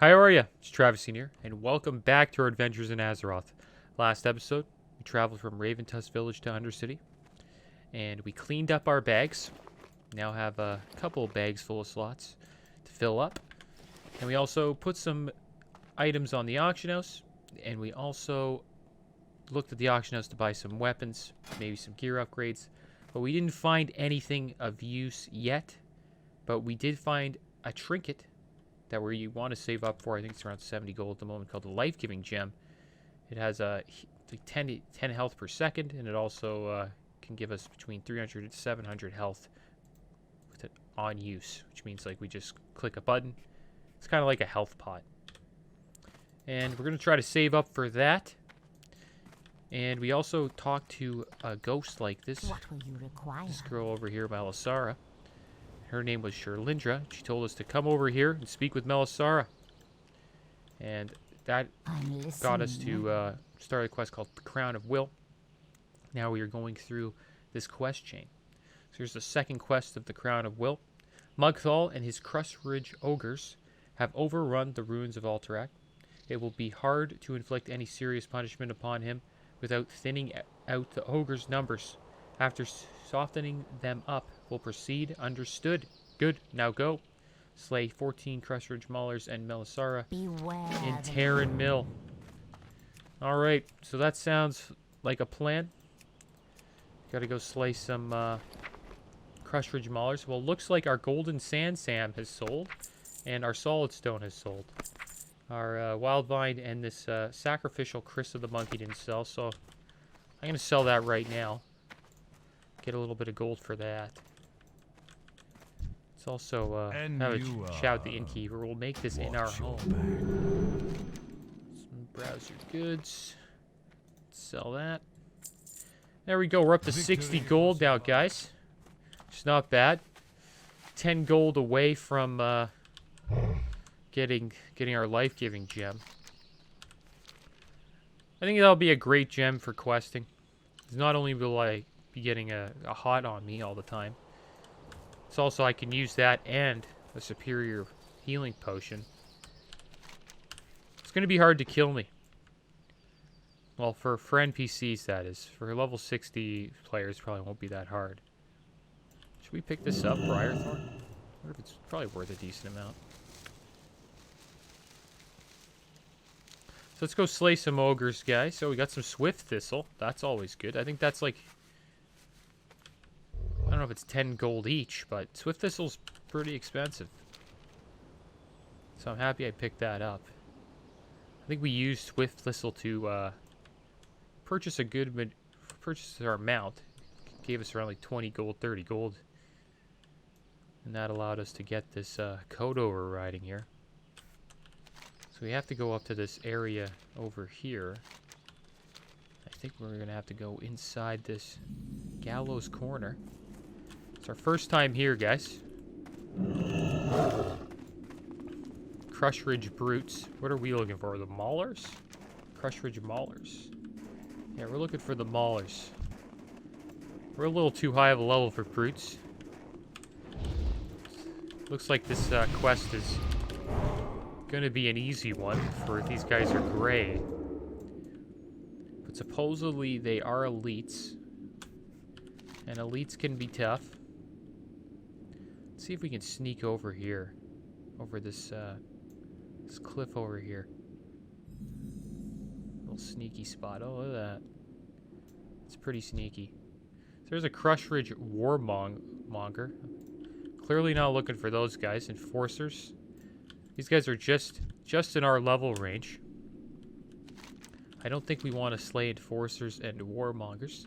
Hi, how are you? It's Travis here, and welcome back to our adventures in Azeroth. Last episode, we traveled from Raventusk Village to Undercity, and we cleaned up our bags. Now have a couple of bags full of slots to fill up. And we also put some items on the auction house, and we also looked at the auction house to buy some weapons, maybe some gear upgrades. But we didn't find anything of use yet, but we did find a trinket that where you want to save up for. I think it's around 70 gold at the moment, called the Life-Giving Gem. It has like 10 health per second, and it also can give us between 300 and 700 health with it on use, which means like we just click a button. It's kind of like a health pot. And we're going to try to save up for that. And we also talked to a ghost like this. What will you require? This girl over here, Melisara. Her name was Sherlindra. She told us to come over here and speak with Melisara. And that got us to start a quest called the Crown of Will. Now we are going through this quest chain. So here's the second quest of the Crown of Will. Mugthal and his Crust Ridge ogres have overrun the ruins of Alterac. It will be hard to inflict any serious punishment upon him without thinning out the ogres' numbers. After softening them up, we'll proceed. Understood. Good. Now go. Slay 14 Crust Ridge Maulers and Melisara in Terran Mill. Alright, so that sounds like a plan. Gotta go slay some Crust Ridge Maulers. Well, looks like our Golden Sand Sam has sold, and our Solid Stone has sold. Our Wildvine and this Sacrificial Chris of the Monkey didn't sell, so I'm gonna sell that right now. Get a little bit of gold for that. It's also have a shout the innkeeper. We'll make this in our home. Some browse your goods. Sell that. There we go. We're up to 60 gold now, guys. It's not bad. 10 gold away from getting our life-giving gem. I think that'll be a great gem for questing. Not only will I be getting a hot on me all the time, it's also I can use that and a superior healing potion. It's going to be hard to kill me. Well, for NPCs, that is. For level 60 players, probably won't be that hard. Should we pick this up, Briarthorn? I wonder if it's probably worth a decent amount. So let's go slay some ogres, guys. So we got some Swift Thistle. That's always good. I think that's like, I don't know if it's 10 gold each, but Swift Thistle's pretty expensive. So I'm happy I picked that up. I think we used Swift Thistle to purchase our mount. It gave us around like 20 gold, 30 gold. And that allowed us to get this Kodo we're riding here. So we have to go up to this area over here. I think we're going to have to go inside this gallows corner. It's our first time here, guys. Crush Ridge Brutes. What are we looking for? The Maulers? Crush Ridge Maulers. Yeah, we're looking for the Maulers. We're a little too high of a level for Brutes. Looks like this quest is gonna be an easy one for these guys are gray. But supposedly they are elites. And elites can be tough. Let's see if we can sneak over here. Over this this cliff over here. Little sneaky spot. Oh, look at that. It's pretty sneaky. So there's a Crush Ridge Warmonger. Clearly not looking for those guys. Enforcers. These guys are just in our level range. I don't think we want to slay Enforcers and Warmongers.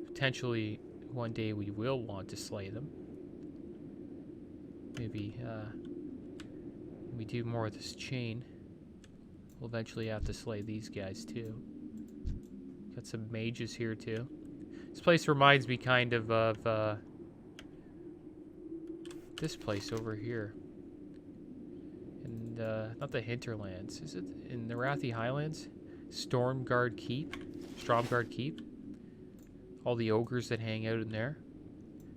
Potentially, one day we will want to slay them. Maybe, when we do more of this chain, we'll eventually have to slay these guys too. Got some mages here too. This place reminds me kind of this place over here. Not the Hinterlands. Is it in the Wrathy Highlands? Stormguard Keep? All the ogres that hang out in there.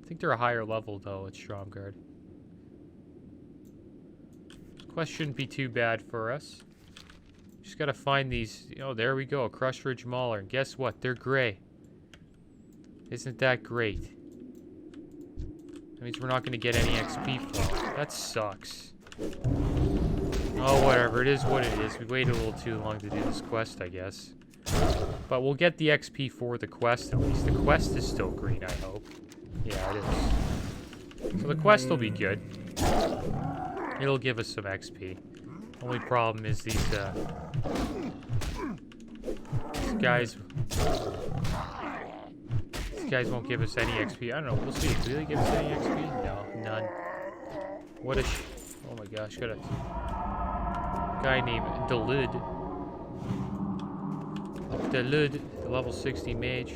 I think they're a higher level, though, at Stromguard. Quest shouldn't be too bad for us. Just gotta find these. Oh, there we go. A Crush Ridge Mauler. And guess what? They're gray. Isn't that great? That means we're not gonna get any XP for them. That sucks. Oh, whatever. It is what it is. We waited a little too long to do this quest, I guess. But we'll get the XP for the quest at least. The quest is still green, I hope. Yeah, it is. So the quest will be good. It'll give us some XP. Only problem is these guys won't give us any XP. I don't know. We'll see. Will they give us any XP? No, none. What a oh my gosh, got a guy named Druid. Druid, level 60 mage.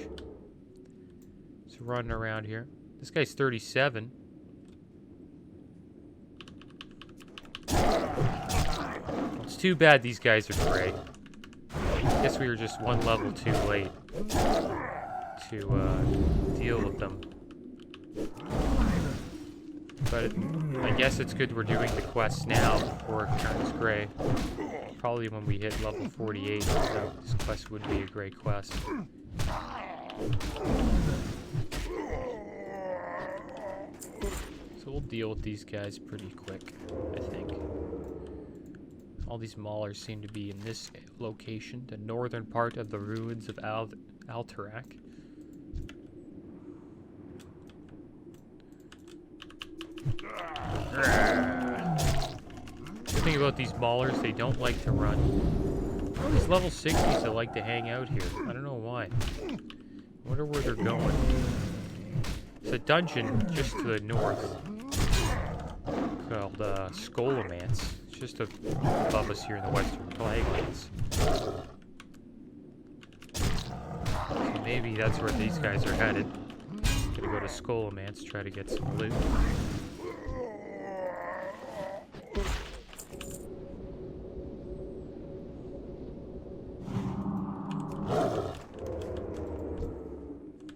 He's running around here. This guy's 37. It's too bad these guys are gray. I guess we were just one level too late to deal with them. But I guess it's good we're doing the quest now before it turns gray. Probably when we hit level 48, so this quest would be a great quest. So we'll deal with these guys pretty quick, I think. All these maulers seem to be in this location, the northern part of the ruins of Alterac. The thing about these maulers, they don't like to run. Oh, these level 60s that like to hang out here. I don't know why. I wonder where they're going. It's a dungeon just to the north called Skolomance. It's just above us here in the Western Plaguelands. So maybe that's where these guys are headed. Gonna go to Skolomance, try to get some loot.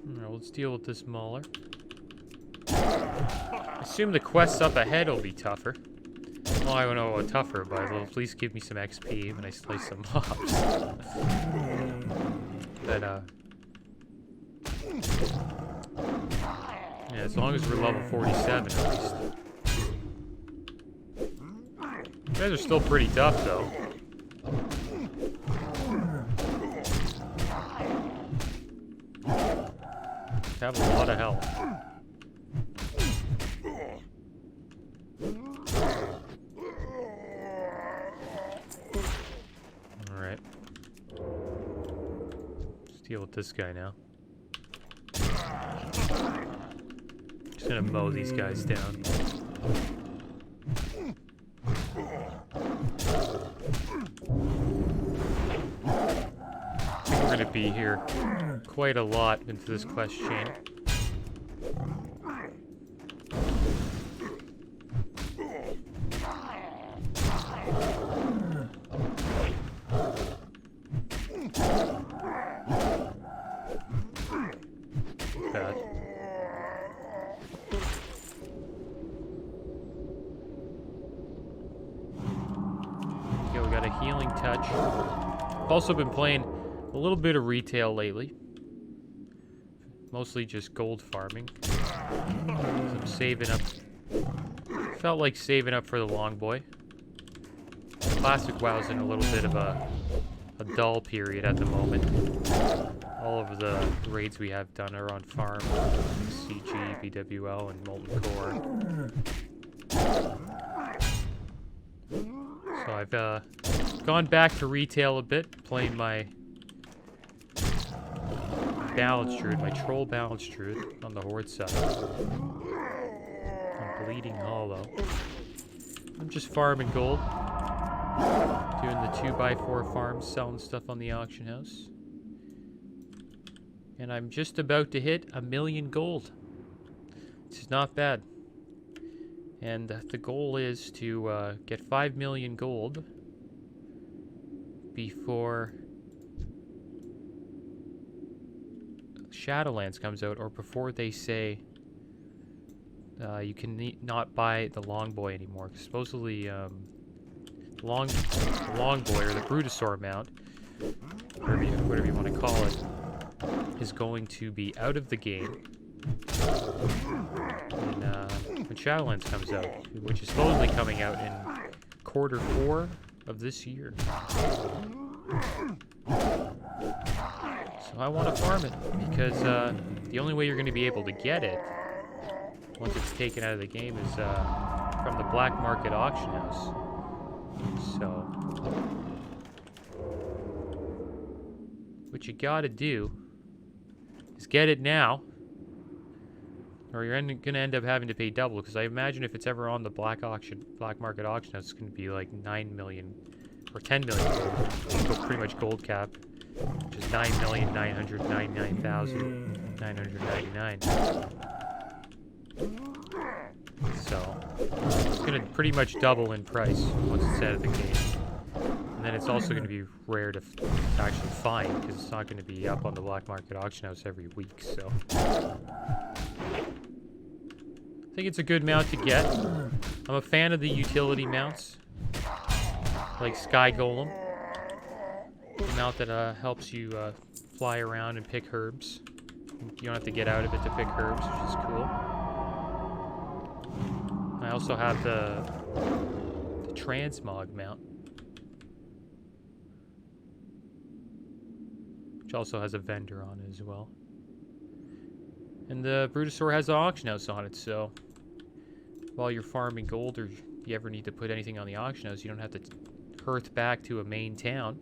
Alright, let's deal with this mauler. I assume the quests up ahead will be tougher. Well, I don't know about tougher, but it'll at least give me some XP when I slice some mobs. But, yeah, as long as we're level 47 at least. You guys are still pretty tough, though. Have a lot of health. Alright. Let's deal with this guy now. Just gonna mow these guys down. I think we're gonna be here quite a lot into this quest chain. Bad. Okay, we got a healing touch. I've also been playing a little bit of retail lately. Mostly just gold farming. So I'm saving up. Felt like saving up for the long boy. Classic WoW's in a little bit of a dull period at the moment. All of the raids we have done are on farm, CG, BWL, and Molten Core. So I've gone back to retail a bit, playing my Balance Druid, my Troll Balance Druid on the Horde side. I'm Bleeding Hollow. I'm just farming gold. Doing the 2x4 farms, selling stuff on the auction house. And I'm just about to hit 1,000,000 gold. This is not bad. And the goal is to get 5,000,000 gold before Shadowlands comes out, or before they say you can not buy the Longboy anymore. Supposedly long boy, or the Brutosaur mount, whatever you want to call it, is going to be out of the game when Shadowlands comes out, which is supposedly coming out in Q4 of this year. So I want to farm it, because the only way you're going to be able to get it once it's taken out of the game is from the black market auction house. So what you gotta do is get it now, or you're gonna end up having to pay double, because I imagine if it's ever on the black market auction house, it's gonna be like 9 million or 10 million gold. So pretty much gold cap, which is 9,999,999. So it's gonna pretty much double in price once it's out of the game. And then it's also going to be rare to actually find, because it's not going to be up on the black market auction house every week, so. I think it's a good mount to get. I'm a fan of the utility mounts, like Sky Golem. The mount that helps you fly around and pick herbs. You don't have to get out of it to pick herbs, which is cool. I also have the Transmog mount, which also has a vendor on it as well. And the Brutosaur has an auction house on it, so while you're farming gold, or you ever need to put anything on the auction house, you don't have to hearth back to a main town.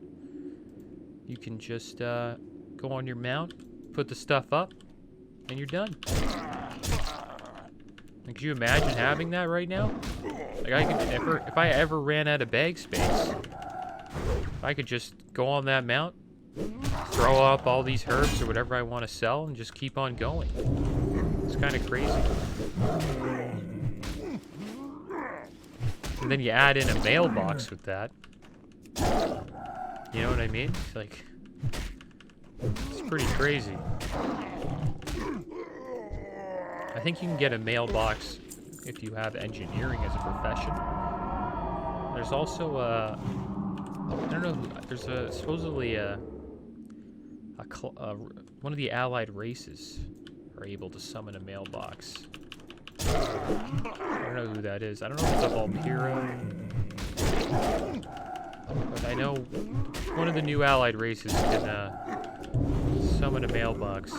You can just go on your mount, put the stuff up, and you're done. And could you imagine having that right now? Like, if I ever ran out of bag space, I could just go on that mount, throw up all these herbs or whatever I want to sell, and just keep on going. It's kind of crazy. And then you add in a mailbox with that. You know what I mean? It's like, it's pretty crazy. I think you can get a mailbox if you have engineering as a profession. There's also I don't know, there's supposedly one of the allied races are able to summon a mailbox. I don't know who that is. I don't know if it's a Valkyra, but I know one of the new allied races can summon a mailbox,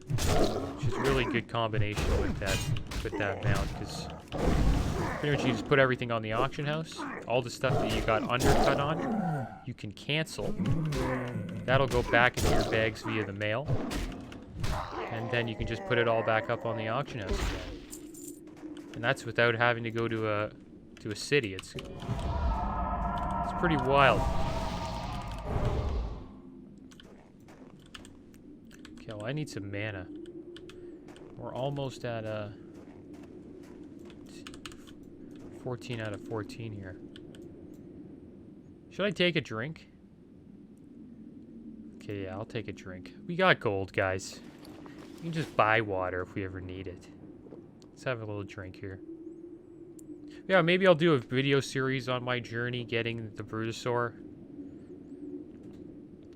which is a really good combination with that mount, because pretty much you just put everything on the auction house. All the stuff that you got undercut on, you can cancel. That'll go back into your bags via the mail, and then you can just put it all back up on the auction house again. And that's without having to go to a city. It's pretty wild. Okay, well, I need some mana. We're almost at 14 out of 14 here. Should I take a drink? Okay, yeah, I'll take a drink. We got gold, guys. We can just buy water if we ever need it. Let's have a little drink here. Yeah, maybe I'll do a video series on my journey getting the Brutosaur.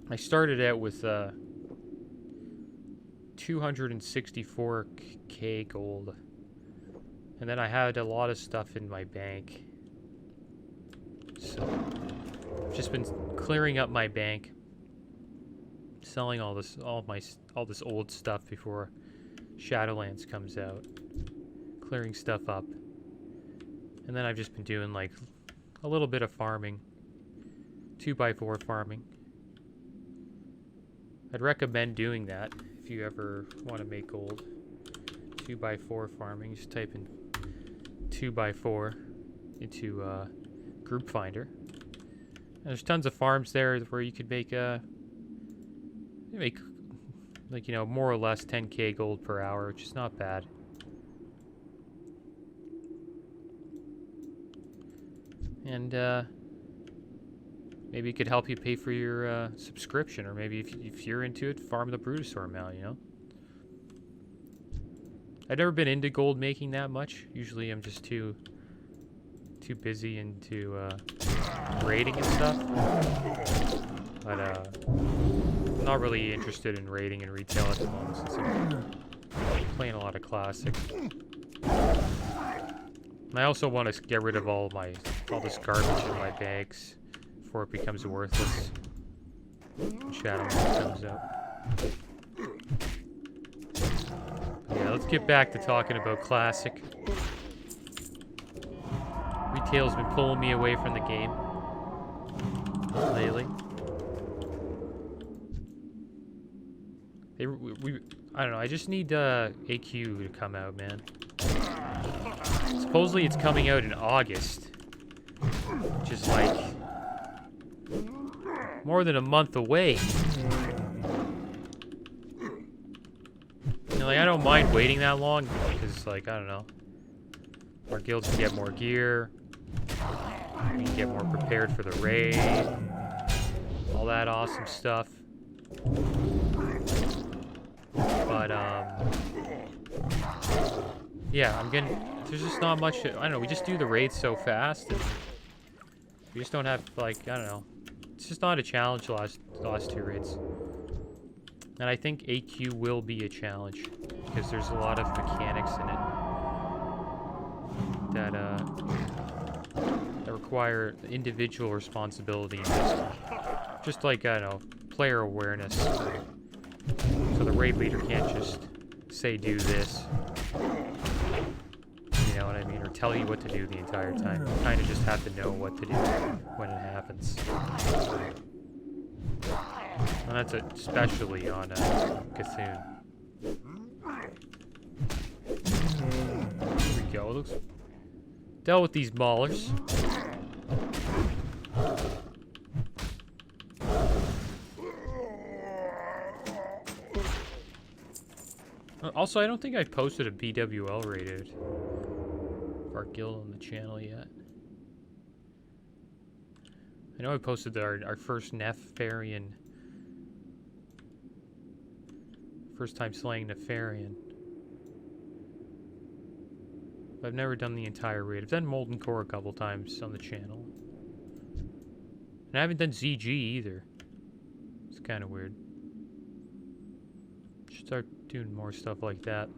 I started out with 264k gold. And then I had a lot of stuff in my bank. So I've just been clearing up my bank, selling all this old stuff before Shadowlands comes out. Clearing stuff up. And then I've just been doing like a little bit of farming. 2x4 farming. I'd recommend doing that if you ever want to make gold. 2x4 farming. Just type in 2x4 into Group Finder. And there's tons of farms there where you could make like, you know, more or less 10k gold per hour, which is not bad. And maybe it could help you pay for your subscription, or maybe if you're into it, farm the Brutosaur mount, you know? I've never been into gold making that much. Usually I'm just too too busy into raiding and stuff. But I'm not really interested in raiding and retail at the moment since I'm playing a lot of Classic. And I also want to get rid of all this garbage in my bags before it becomes worthless. Shadow comes out. Yeah, let's get back to talking about Classic. Retail's been pulling me away from the game lately. I don't know, I just need AQ to come out, man. Supposedly it's coming out in August. Which is like more than a month away. You know, like, I don't mind waiting that long because, like, I don't know. Our guilds can get more gear. We can get more prepared for the raid. All that awesome stuff. But, yeah, there's just not much, I don't know, we just do the raids so fast, and we just don't have, like, I don't know. It's just not a challenge the last two raids. And I think AQ will be a challenge, because there's a lot of mechanics in it that require individual responsibility and just like, I don't know, player awareness. So the raid leader can't just say do this. You know what I mean? Or tell you what to do the entire time. You kind of just have to know what to do when it happens. And that's especially on Cthulhu. Here we go. Looks dealt with these maulers. Also, I don't think I've posted a BWL rated for our guild on the channel yet. I know I posted our first Nefarian. First time slaying Nefarian. But I've never done the entire raid. I've done Molten Core a couple times on the channel. And I haven't done ZG either. It's kind of weird. Should start doing more stuff like that.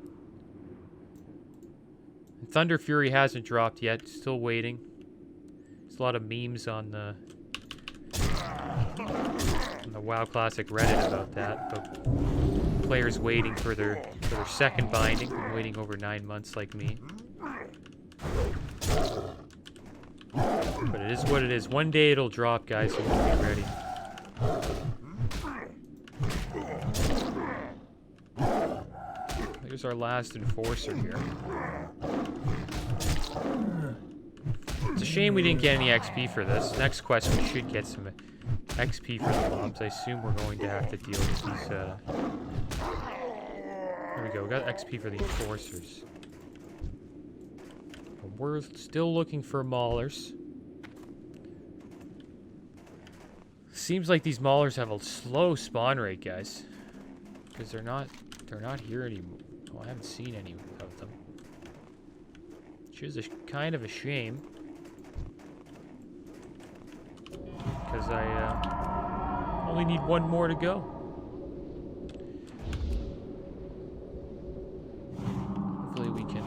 And Thunder Fury hasn't dropped yet. Still waiting. There's a lot of memes on the WoW Classic Reddit about that. But players waiting for their second binding. Waiting over 9 months like me. But it is what it is. One day it'll drop, guys, so we'll be ready. There's our last enforcer here. It's a shame we didn't get any XP for this. Next quest we should get some XP for the mobs. I assume we're going to have to deal with these, There we go, we got XP for the enforcers. But we're still looking for maulers. Seems like these maulers have a slow spawn rate, guys. Because they're not here anymore. Oh, I haven't seen any of them. Which is kind of a shame. Because I only need one more to go. Hopefully we can...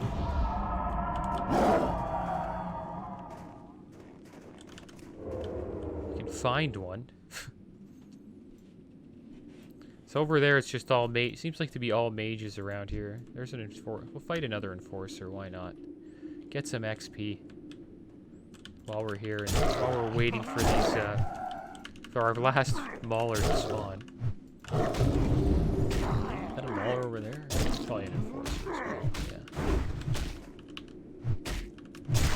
find one. So over there, it's just all seems like to be all mages around here. There's an enforcer. We'll fight another enforcer. Why not? Get some XP while we're here and while we're waiting for these for our last mauler to spawn. Is that a mauler over there? It's probably an enforcer as well. Yeah.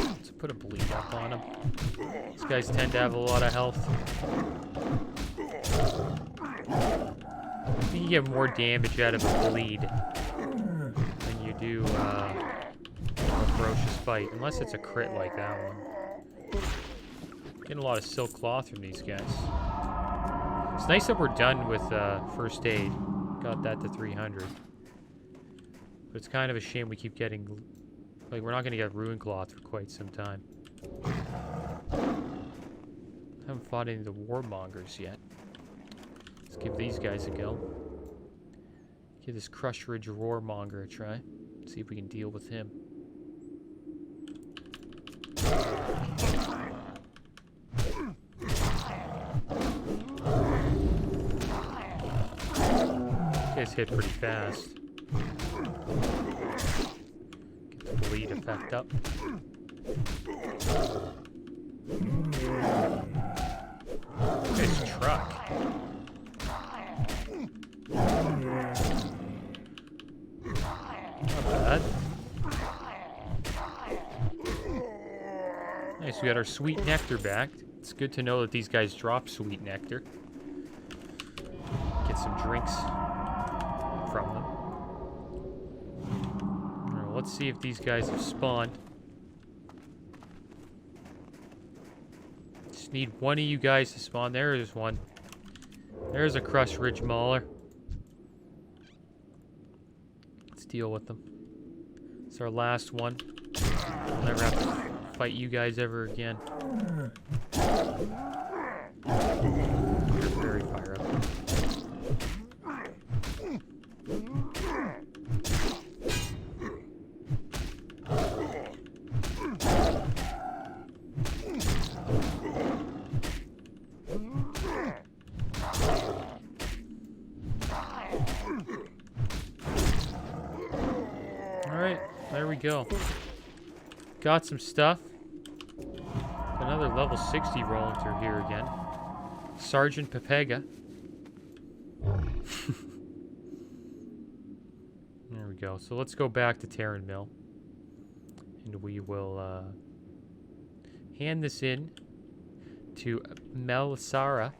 Let's put a bleed up on him. These guys tend to have a lot of health. You can get more damage out of a bleed than you do a ferocious bite, unless it's a crit like that one. Getting a lot of silk cloth from these guys. It's nice that we're done with first aid. Got that to 300. But it's kind of a shame we keep getting... Like, we're not going to get ruin cloth for quite some time. Haven't fought any of the warmongers yet. Let's give these guys a go. Give this Crush Ridge warmonger a try. See if we can deal with him. This guy's hit pretty fast. Get the bleed effect up. Nice truck. Not bad. Nice, we got our sweet nectar back. It's good to know that these guys drop sweet nectar. Get some drinks from them. Alright, let's see if these guys have spawned. Just need one of you guys to spawn. There's one. There's a Crush Ridge Mauler. Let's deal with them. It's our last one. We'll never have to fight you guys ever again. Very fire up. Alright, there we go. Got some stuff. Another level 60 rolling through here again. Sergeant Pepega. There we go. So let's go back to Terran Mill. And we will hand this in to Melisara.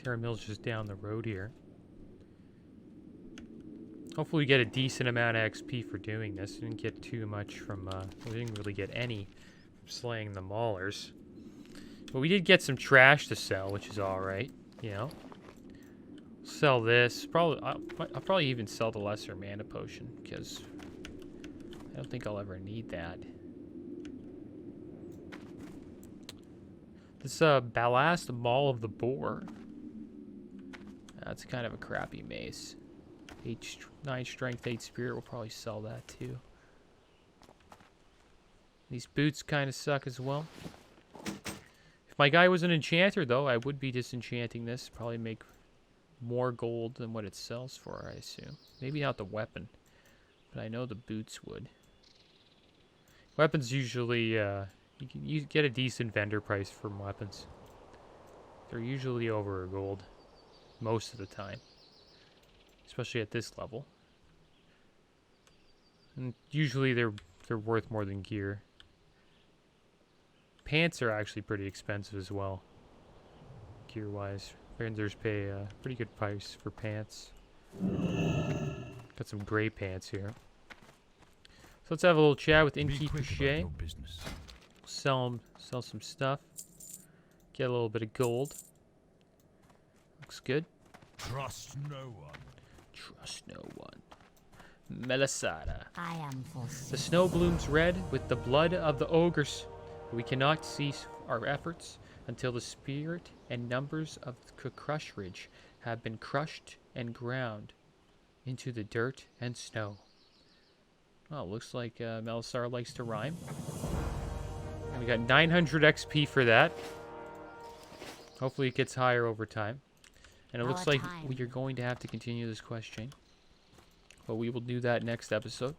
Terran Mill's just down the road here. Hopefully we get a decent amount of XP for doing this. Didn't get too much from, we didn't really get any from slaying the Maulers. But we did get some trash to sell, which is alright, you know. Sell this. Probably, I'll probably even sell the Lesser Mana Potion, because I don't think I'll ever need that. This, Ballast Maul of the Boar. That's kind of a crappy mace. 9 strength, 8 spirit, we'll probably sell that too. These boots kind of suck as well. If my guy was an enchanter though, I would be disenchanting this. Probably make more gold than what it sells for, I assume. Maybe not the weapon, but I know the boots would. Weapons usually, you get a decent vendor price from weapons. They're usually over a gold most of the time. Especially at this level. And usually they're worth more than gear. Pants are actually pretty expensive as well. Gear-wise. Vendors pay a pretty good price for pants. Got some gray pants here. So let's have a little chat with Innkeeper Shay. Sell some stuff. Get a little bit of gold. Looks good. Trust no one. Trust no one. Melisara. I am The snow blooms red with the blood of the ogres. We cannot cease our efforts until the spirit and numbers of the Crush Ridge have been crushed and ground into the dirt and snow. Well, looks like Melisara likes to rhyme. And we got 900 XP for that. Hopefully it gets higher over time. And it looks like we are going to have to continue this quest chain. But we will do that next episode.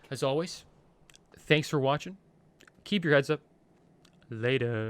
As always, thanks for watching. Keep your heads up. Later.